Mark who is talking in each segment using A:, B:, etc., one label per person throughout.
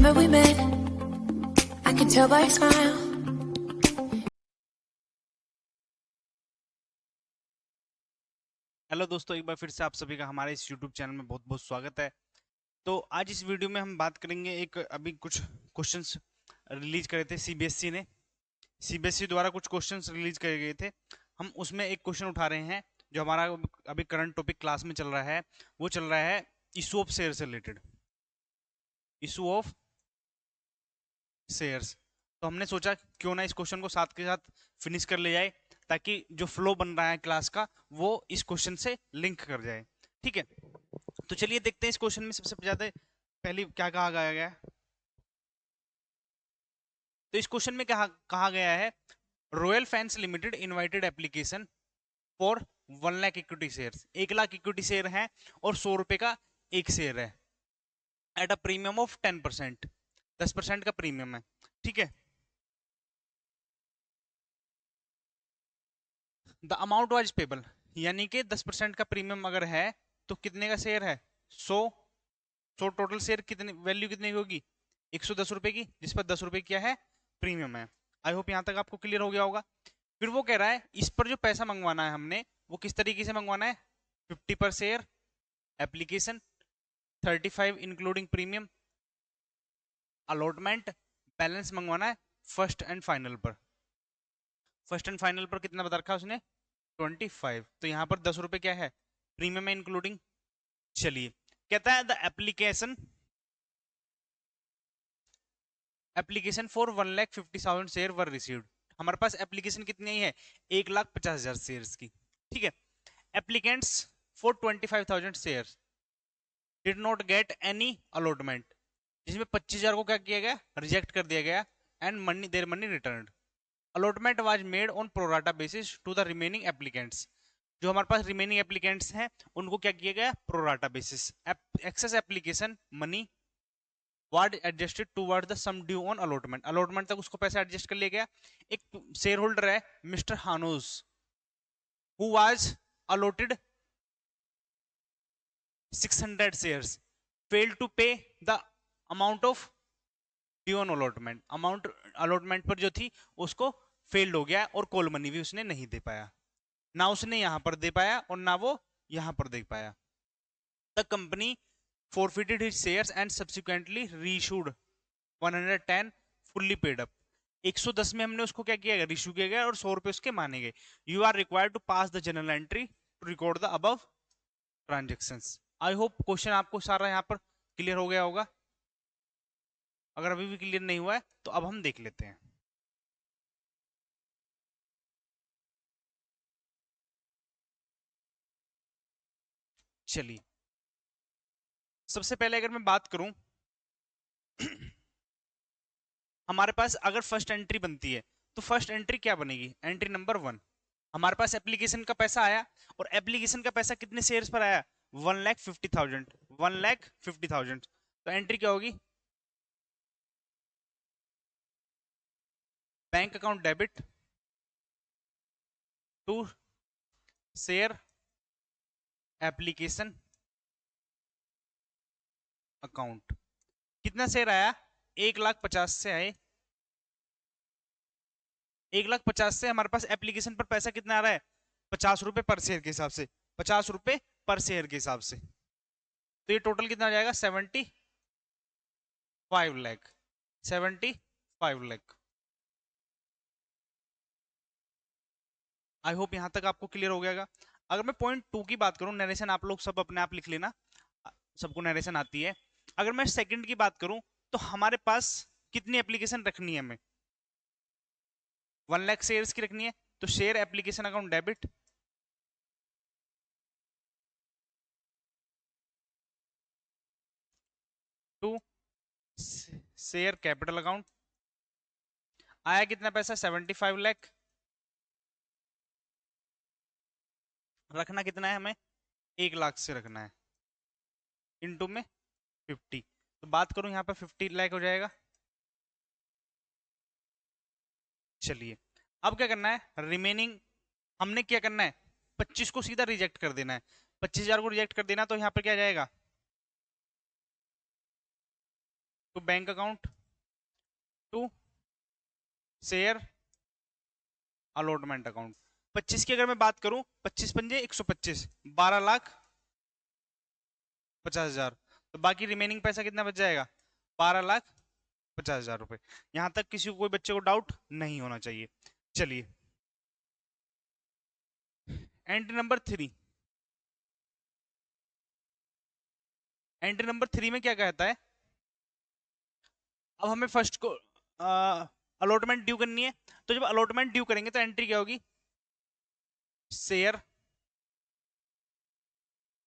A: Remember we met, I can tell by your smile.
B: Hello दोस्तों, एक बार फिर से आप सभी का हमारे इस YouTube चैनल में बहुत बहुत स्वागत है। तो आज इस वीडियो में हम बात करेंगे, एक अभी कुछ क्वेश्चंस रिलीज करे थे सीबीएसई ने। सीबीएसई द्वारा कुछ क्वेश्चंस रिलीज करे गए थे। हम उसमें एक क्वेश्चन उठा रहे हैं जो हमारा अभी करंट टॉपिक क्लास में चल रहा है। वो चल रहा है इशू ऑफ शेयर से रिलेटेड, इशू ऑफ शेयर्स। तो हमने सोचा क्यों ना इस क्वेश्चन को साथ के साथ फिनिश कर ले जाए, ताकि जो फ्लो बन रहा है क्लास का वो इस क्वेश्चन से लिंक कर जाए। ठीक है, तो चलिए देखते हैं इस क्वेश्चन में सबसे ज्यादा पहले क्या कहा गया है। तो इस क्वेश्चन में कहा गया है, royal fans limited invited application for 1 lakh equity share. 1 lakh equity share है और 100 रुपए का एक शेयर है, एट अ प्रीमियम ऑफ 10%। 10% का प्रीमियम है। ठीक है, द अमाउंट वाज पेबल, यानी कि 10% का प्रीमियम अगर है तो कितने का शेयर है? 100। 100 टोटल शेयर कितनी वैल्यू कितनी की होगी? 110 रुपए की, जिस पर 10 रुपए क्या है? प्रीमियम है। आई होप यहां तक आपको क्लियर हो गया होगा। फिर वो कह रहा है इस पर जो पैसा मंगवाना है हमने, वो किस तरीके से मंगवाना है? 50 पर share application, 35 including premium, allotment, balance मंगवाना है फर्स्ट एंड फाइनल पर। फर्स्ट एंड फाइनल पर कितना बता रखा है उसने? 25। तो यहाँ पर 10 रुपए क्या है? प्रीमियम है इंक्लूडिंग। चलिए, कहता है the application for 1,50,000 share were received. हमारे पास एप्लीकेशन कितनी आई है? 1,50,000 शेयर की। ठीक है, applicants for 25,000 share did not get any allotment, जिसमें 25,000 को क्या किया गया? रिजेक्ट कर दिया गया। And money there money return. Allotment was made on pro rata basis to the remaining applicants. जो हमारे पास रिमेनिंग एप्लीकेंट्स हैं उनको क्या किया गया? Pro rata basis. Excess application money वार्ड adjusted toward the sum due on allotment. Allotment तक उसको पैसा एडजस्ट कर लिया गया। एक शेयर होल्डर है mister Hanoz, who was allotted 600 shares, fail to pay the amount of due on allotment. Amount allotment पर जो थी उसको फेल्ड हो गया, और कॉल मनी भी उसने नहीं दे पाया। ना उसने यहां पर दे पाया और ना वो यहां पर दे पाया। The company forfeited his shares and subsequently reissued 110 fully paid up। 110 में हमने उसको क्या किया गया? रिश्यू किया गया, और 100 रुपए उसके माने गए। You are required to pass the general entry to record the above transactions. I hope question आपको सारा यहाँ पर क्लियर हो गया होगा। अगर अभी भी क्लियर नहीं हुआ है तो अब हम देख लेते हैं। चलिए, सबसे पहले अगर मैं बात करूं, हमारे पास अगर फर्स्ट एंट्री बनती है तो फर्स्ट एंट्री क्या बनेगी? Entry number 1। हमारे पास एप्लीकेशन का पैसा आया, और एप्लीकेशन का पैसा कितने शेयर्स पर आया? 1,50,000। 1,50,000। तो एंट्री क्या होगी? Bank account debit to share application account. कितना शेयर आया? 1,50,000 से आए। 1,50,000 से हमारे पास एप्लीकेशन पर पैसा कितना आ रहा है? 50 रुपए पर शेयर के हिसाब से। 50 रुपए पर शेयर के हिसाब से। तो ये टोटल कितना आ जाएगा? 75 लाख। 75 लाख। आई होप यहां तक आपको क्लियर हो गया। अगर मैं पॉइंट 2 की बात करूं, नरेशन आप लोग सब अपने आप लिख लेना, सबको नरेशन आती है। अगर मैं सेकंड की बात करूं तो हमारे पास कितनी एप्लीकेशन रखनी है हमें? 1 लाख शेयर्स की रखनी है। तो share application account debit to share capital account. आया कितना पैसा? 75 लाख। रखना कितना है हमें? 1 लाख से रखना है, इनटू में 50। तो बात करूं यहाँ पे 50 लाख हो जाएगा। चलिए, अब क्या करना है? रिमेनिंग हमने क्या करना है? 25 को सीधा रिजेक्ट कर देना है। 25,000 को रिजेक्ट कर देना, तो यहाँ पर क्या जाएगा? To bank account to share allotment account. 25 की अगर मैं बात करूं, 25 पंजे 125, 12,50,000। तो बाकी रिमेनिंग पैसा कितना बच जाएगा? 12,50,000 रुपए। यहां तक किसी को, कोई बच्चे को डाउट नहीं होना चाहिए। चलिए एंट्री नंबर 3। एंट्री नंबर 3 में क्या कहता है? अब हमें फर्स्ट को अलॉटमेंट ड्यू करनी है। तो जब अलॉटमेंट ड्यू करेंगे तो एंट्री क्या होगी? Share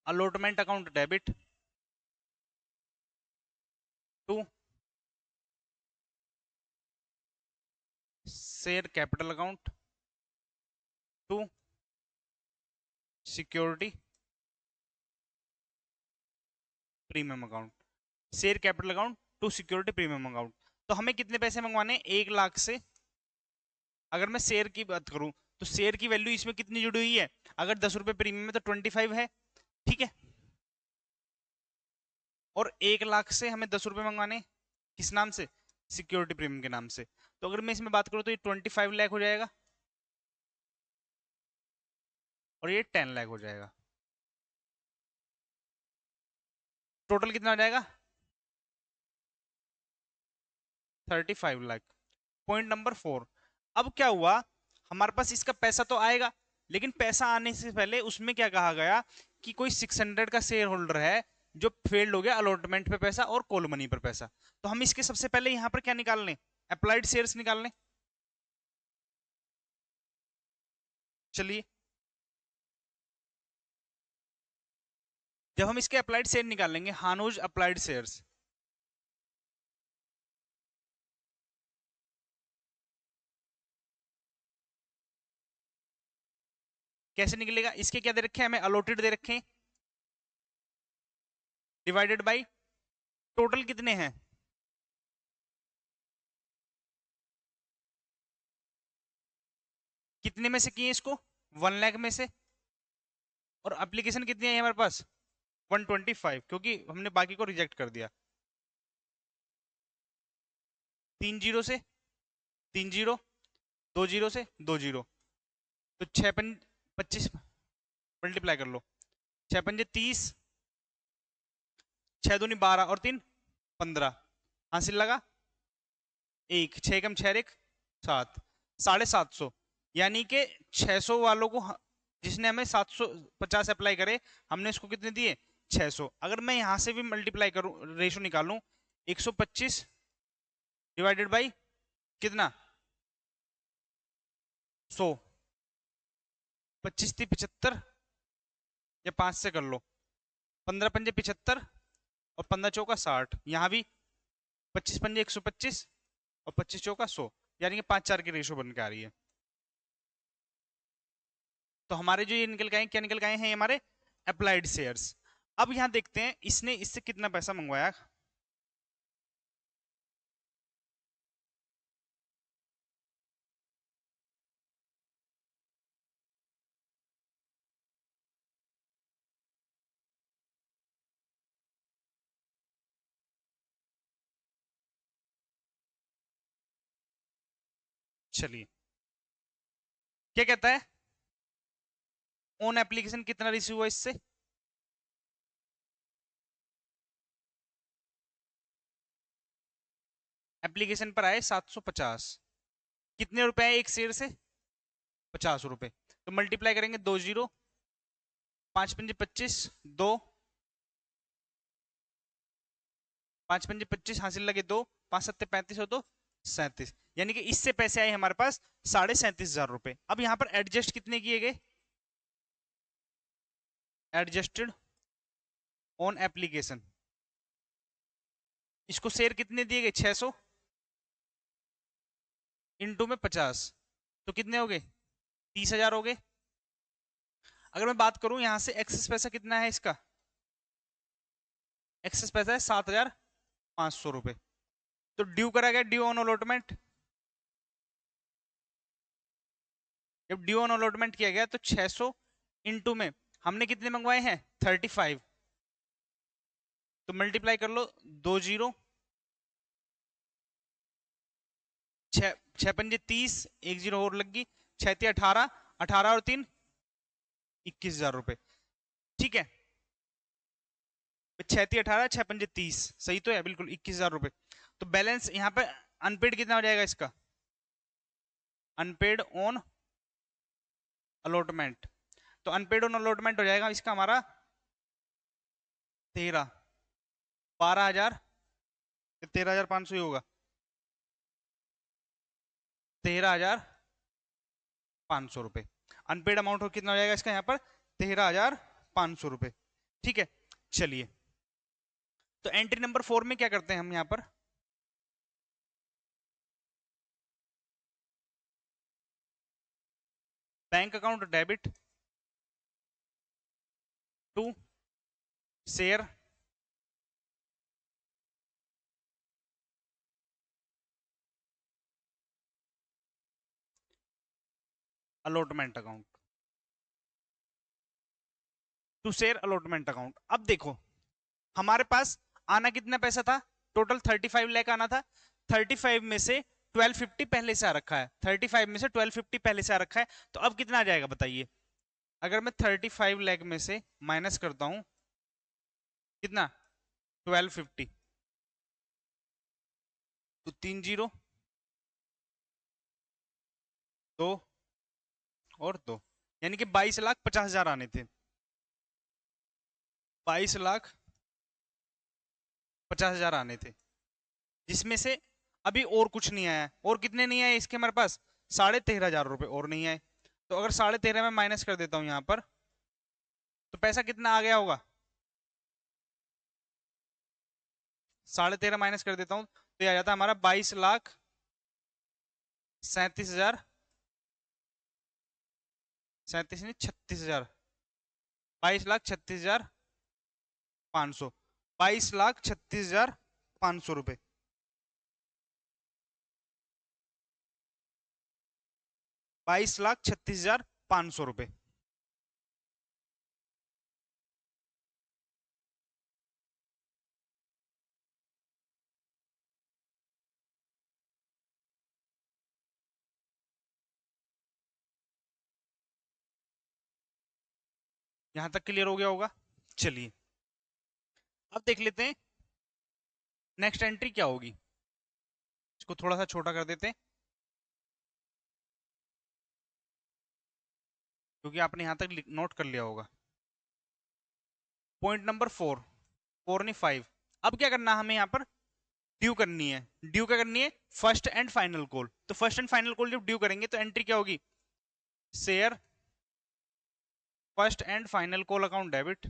B: allotment account debit to share capital account to security premium account. Share capital account to security premium account. तो हमें कितने पैसे मंगवाने हैं? 1,00,000 से। अगर मैं शेयर की बात करूं तो शेयर की वैल्यू इसमें कितनी जुड़ी हुई है? अगर 10 रुपए प्रीमियम है तो 25 है, ठीक है। और 1,00,000 से हमें 10 रुपए मंगवाने, किस नाम से? सिक्योरिटी प्रीमियम के नाम से। तो अगर मैं इसमें बात करूं तो ये 25 लाख हो जाएगा और ये 10 लाख हो जाएगा। टोटल कितना हो जाएगा? 35 लाख। Point number 4। अब क्या हुआ, हमारे पास इसका पैसा तो आएगा, लेकिन पैसा आने से पहले उसमें क्या कहा गया कि कोई 600 का शेयर होल्डर है जो फेल्ड हो गया अलॉटमेंट पे पैसा और कॉल मनी पर पैसा। तो हम इसके सबसे पहले यहां पर क्या निकाल लें? अप्लाइड शेयर्स निकाल लें। चलिए, जब हम इसके अप्लाइड शेयर निकालेंगे, हानोज अप्लाइड शेयर्स, कैसे निकलेगा? इसके क्या दे रखे हैं हमें? अलॉटेड दे रखे हैं, डिवाइडेड बाई टोटल कितने हैं? कितने में से किए इसको? 1,00,000 में से। और एप्लीकेशन कितनी है हमारे पास? 125, क्योंकि हमने बाकी को रिजेक्ट कर दिया। 3 जीरो से 3 जीरो, 2 जीरो से 2 जीरो, तो 25 मल्टीप्लाई कर लो। 6 पंजे 30, 6 दूनी 12 और 3 15। हासिल लगा 1, 6 कम 6 1 7, 750। यानी कि 600 वालों को जिसने हमें 750 अप्लाई करे, हमने इसको कितने दिए? 600। अगर मैं यहां से भी मल्टीप्लाई करूं, रेशो निकालूं, 125 डिवाइडेड बाई कितना? 100। 25 थी 75, या 5 से कर लो। 15 पंजे 75 और 15 चौका 60। यहाँ भी 25 पंजे 125 और 25 चौका 100, यानी कि 5-4 की रेशो बन के आ रही है। तो हमारे जो ये निकल गए, क्या निकल गए हैं? हमारे अप्लाइड शेयर्स। अब यहां देखते हैं इसने इससे कितना पैसा मंगवाया। चलिए, क्या कहता है? ऑन एप्लीकेशन कितना रिसीव हुआ इससे? एप्लीकेशन पर आए 750। कितने रुपए है एक शेयर से? 50 रुपए। तो मल्टीप्लाई करेंगे 2 जीरो, 5 पंजे 25, 2, 5 पंजे 25, हासिल लगे 2, 5 सत्ते 35 और 2 37। यानी कि इससे पैसे आए हमारे पास 37,500 रुपए। अब यहां पर एडजस्ट कितने किए गए? Adjusted on application. इसको शेयर कितने दिए गए? 600 इंटू में 50, तो कितने हो गए? 30,000 हो गए। अगर मैं बात करूं यहां से, एक्सेस पैसा कितना है इसका? एक्सेस पैसा है 7,500 रुपए। तो ड्यू करा गया, ड्यू ऑन अलॉटमेंट। जब ड्यू ऑन अलॉटमेंट किया गया तो 600 इंटू में हमने कितने मंगवाए हैं? 35। तो मल्टीप्लाई कर लो, 2 जीरो, छह पंजे 30, एक जीरो और लग गई, 6 × 3 = 18, 18 और 3 21,000 रुपए। ठीक है, 6 × 3 = 18, 6 पंजे 30, सही तो है बिल्कुल, 21,000 रुपए। तो बैलेंस यहाँ पे अनपेड कितना हो जाएगा इसका, अनपेड ऑन अलॉटमेंट। तो अनपेड ऑन अलॉटमेंट हो जाएगा इसका हमारा 13, 12,000, 13,500 ही होगा, 13,500 रुपए। अनपेड अमाउंट हो कितना हो जाएगा इसका यहाँ पर, 13,500 रुपए। ठीक है, चलिए तो एंट्री नंबर 4 में क्या करते हैं हम यहाँ पर, bank account debit to share allotment account, to share allotment account. अब देखो हमारे पास आना कितना पैसा था, टोटल 35 लाख आना था, 35 में से 1250 पहले से आ रखा है, 35 में से 1250 पहले से आ रखा है। तो अब कितना आ जाएगा बताइए, अगर मैं 35 लाख में से माइनस करता हूं कितना, 1250, तो 3 जीरो, 2 और 2, यानी कि 22,50,000 आने थे, 22,50,000 आने थे, जिसमें से अभी और कुछ नहीं आया। और कितने नहीं आए इसके हमारे पास, 13,500 रुपए और नहीं आए। तो अगर 13,500 में माइनस कर देता हूं यहां पर, तो पैसा कितना आ गया होगा, 13,500 माइनस कर देता हूं तो ये आ जाता है हमारा 22,37,000, 37 नहीं 36,000, 22,36,500, 22,36,500 रुपए। 22,36,500 रुपए। यहां तक क्लियर हो गया होगा। चलिए अब देख लेते हैं नेक्स्ट एंट्री क्या होगी, इसको थोड़ा सा छोटा कर देते हैं क्योंकि आपने यहां तक नोट कर लिया होगा। पॉइंट नंबर 4, 4 नहीं 5। अब क्या करना है हमें यहाँ पर, ड्यू करनी है। ड्यू क्या करनी है, फर्स्ट एंड फाइनल कॉल। तो फर्स्ट एंड फाइनल कॉल जब ड्यू करेंगे तो एंट्री क्या होगी, share first and final call account debit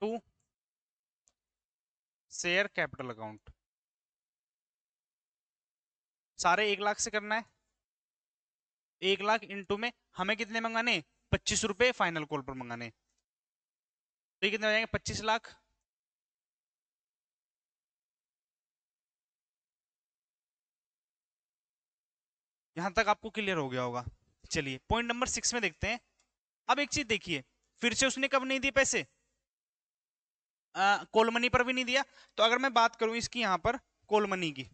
B: to share capital account. सारे 1 लाख से करना है, 1 लाख इंटू में हमें कितने मंगाने, 25 रुपए फाइनल कॉल पर मंगाने। तो ये कितने हो जाएंगे, 25 लाख। यहां तक आपको क्लियर हो गया होगा। चलिए पॉइंट नंबर 6 में देखते हैं। अब एक चीज देखिए, फिर से उसने कब नहीं दिए पैसे, कॉल मनी पर भी नहीं दिया। तो अगर मैं बात करूं इसकी यहां पर कॉल मनी की,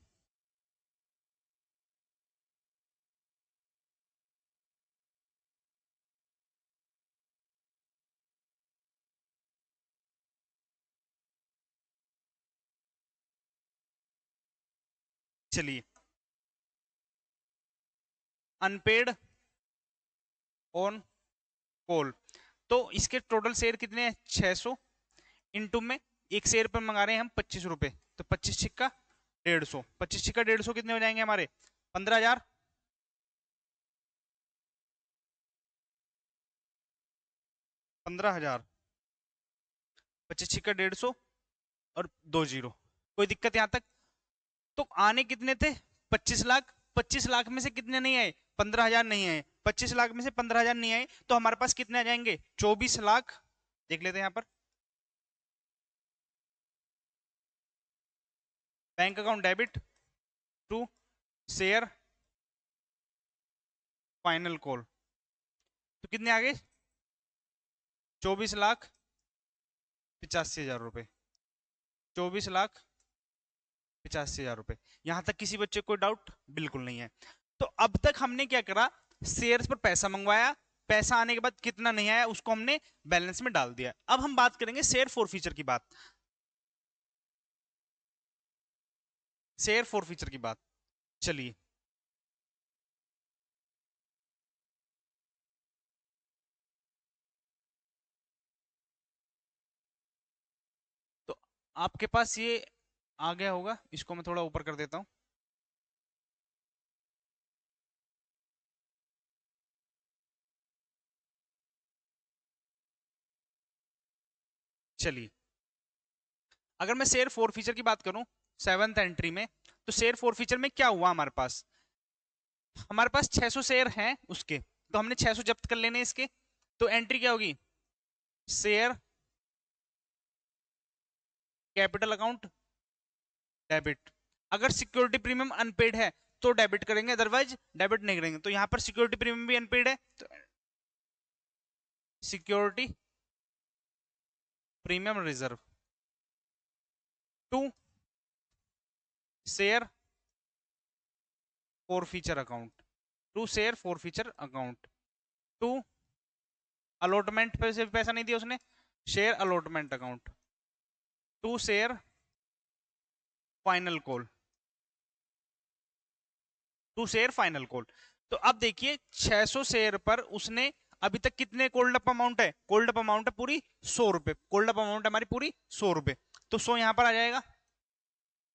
B: चलिए अनपेड ऑन कॉल, तो इसके टोटल शेयर कितने हैं, 600, इंटू में एक शेयर पर मंगा रहे हैं हम 25 रुपए, तो 25 छिक्का 150, 25 छिक्का 150 कितने हो जाएंगे हमारे, 15,000, 15,000, 25 छिक्का 150 और 2 जीरो। कोई दिक्कत यहां तक। तो आने कितने थे, 25 लाख। 25 लाख में से कितने नहीं आए, 15,000 नहीं आए। 25 लाख में से 15,000 नहीं आए तो हमारे पास कितने आ जाएंगे, 24 लाख। देख लेते हैं यहाँ पर, bank account debit to share final call, तो कितने आ गए, 24,85,000 रुपए। 24,85,000 रुपए। यहां तक किसी बच्चे को कोई डाउट बिल्कुल नहीं है। तो अब तक हमने क्या करा, शेयर्स पर पैसा मंगवाया, पैसा आने के बाद कितना नहीं आया उसको हमने बैलेंस में डाल दिया। अब हम बात करेंगे शेयर फॉरफीचर की बात, शेयर फॉरफीचर की बात। चलिए, तो आपके पास ये आ गया होगा, इसको मैं थोड़ा ऊपर कर देता हूं। चलिए, अगर मैं शेयर फोर फीचर की बात करूं सेवंथ एंट्री में, तो शेयर फोर फीचर में क्या हुआ, हमारे पास 600 शेयर हैं उसके, तो हमने 600 जब्त कर लेने इसके। तो एंट्री क्या होगी, शेयर कैपिटल अकाउंट डेबिट। अगर सिक्योरिटी प्रीमियम अनपेड है तो डेबिट करेंगे, अदरवाइज डेबिट नहीं करेंगे। तो यहां पर सिक्योरिटी प्रीमियम भी अनपेड है, तो security premium reserve to share forfeiture account, to share forfeiture account, to allotment पे से पैसा नहीं दिया उसने, share allotment account, to share final call, to share final call. तो अब देखिए 600 शेयर पर उसने अभी तक कितने कोल्ड अप अमाउंट है, कोल्ड अप अमाउंट है पूरी 100 रुपए, कोल्ड अप अमाउंट हमारी पूरी 100 रुपए, तो 100 यहां पर आ जाएगा।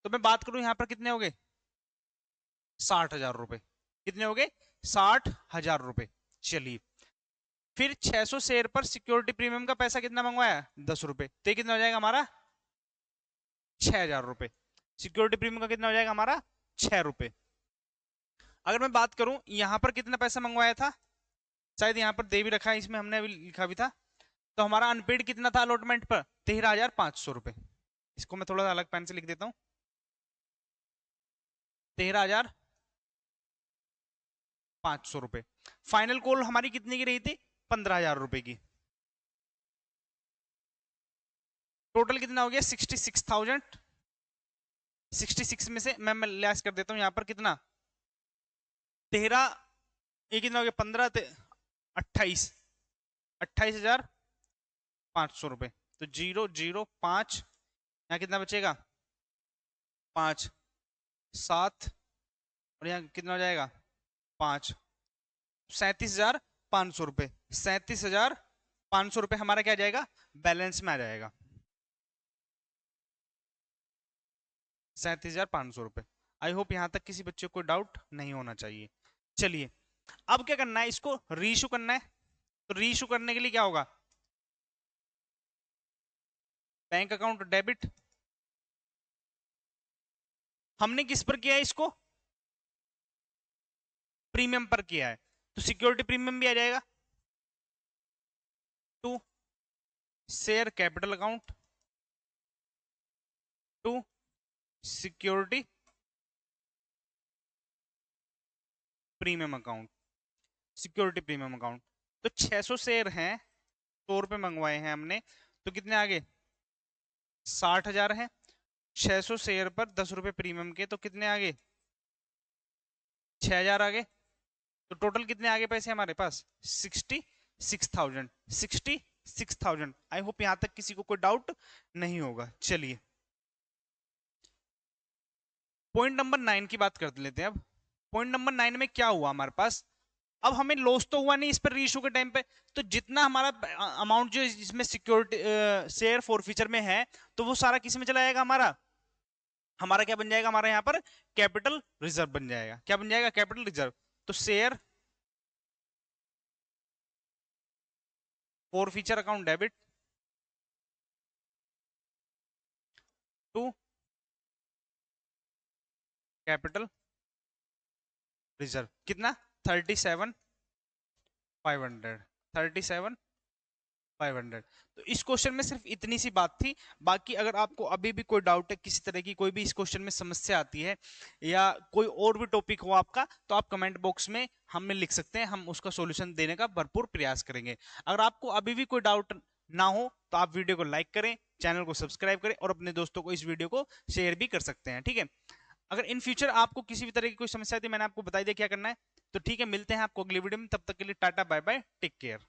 B: तो मैं बात करूं यहां पर कितने हो गए, 60,000 रुपए। कितने हो गए, 60,000 रुपए। चलिए, फिर 600 शेयर पर सिक्योरिटी प्रीमियम का पैसा कितना मंगवाया, 10 रुपए, तो कितना हो जाएगा हमारा 6,000 रुपए। सिक्योरिटी प्रीमियम का कितना हो जाएगा हमारा 6 रुपए। अगर मैं बात करूं यहां पर कितना पैसा मंगवाया था, शायद यहां पर दे भी रखा है, इसमें हमने अभी लिखा भी था। तो हमारा अनपेड कितना था अलॉटमेंट पर, 13,500 रुपए। इसको मैं थोड़ा अलग पेन से लिख देता हूं, 13,500 रुपए। फाइनल कॉल हमारी कितने की रही थी, 15,000 रुपए की। टोटल कितना हो गया 66,000। 66 में से मैं लेस कर देता हूं यहां पर कितना, 13, ये कितना हो गया 15, 28, 28,500 रुपए। तो 005, यहाँ कितना बचेगा 5, 7, और यहाँ कितना हो जाएगा 5, 37,500 रुपए। 37,500 रुपए हमारा क्या आ जाएगा, बैलेंस में आ जाएगा, 37,500 रुपए। आई होप यहां तक किसी बच्चे को डाउट नहीं होना चाहिए। चलिए, अब क्या करना है, इसको रीइशू करना है। तो रीइशू करने के लिए क्या होगा, बैंक अकाउंट डेबिट, हमने किस पर किया है इसको, प्रीमियम पर किया है, तो सिक्योरिटी प्रीमियम भी आ जाएगा। To share capital account, to security premium account, security premium account. तो 600 शेयर हैं, 100 रुपए मंगवाए हैं हमने, तो कितने आगे 60,000 है। 600 शेयर पर 10 रुपए प्रीमियम के, तो कितने आगे 6,000 आगे। तो टोटल कितने आगे पैसे हमारे पास 66,000, 66,000। आई होप यहां तक किसी को कोई डाउट नहीं होगा। चलिए, पॉइंट नंबर 9 की बात कर लेते हैं। अब पॉइंट नंबर 9 में क्या हुआ हमारे पास, अब हमें लॉस तो हुआ नहीं इस पर रीइशू के टाइम पे, तो जितना हमारा अमाउंट जो इसमें सिक्योरिटी शेयर फॉरफीचर में है, तो वो सारा किस में चला जाएगा, हमारा क्या बन जाएगा, हमारा यहाँ पर कैपिटल रिजर्व बन जाएगा। क्या बन जाएगा, कैपिटल रिजर्व। तो share forfeiture account debit to capital reserve, कितना 37,500, 37,500। तो इस क्वेश्चन में सिर्फ इतनी सी बात थी। बाकी अगर आपको अभी भी कोई डाउट है, किसी तरह की कोई भी इस क्वेश्चन में समस्या आती है, या कोई और भी टॉपिक हो आपका, तो आप कमेंट बॉक्स में हमें लिख सकते हैं, हम उसका सॉल्यूशन देने का भरपूर प्रयास करेंगे। अगर आपको अभी भी कोई डाउट ना हो तो आप वीडियो को लाइक करें, चैनल को सब्सक्राइब करें और अपने दोस्तों को इस वीडियो को शेयर भी कर सकते हैं, ठीक है। अगर इन फ्यूचर आपको किसी भी तरह की कोई समस्या थी, मैंने आपको बता दिया क्या करना है। तो ठीक है, मिलते हैं आपको अगली वीडियो में, तब तक के लिए tata bye bye, take care.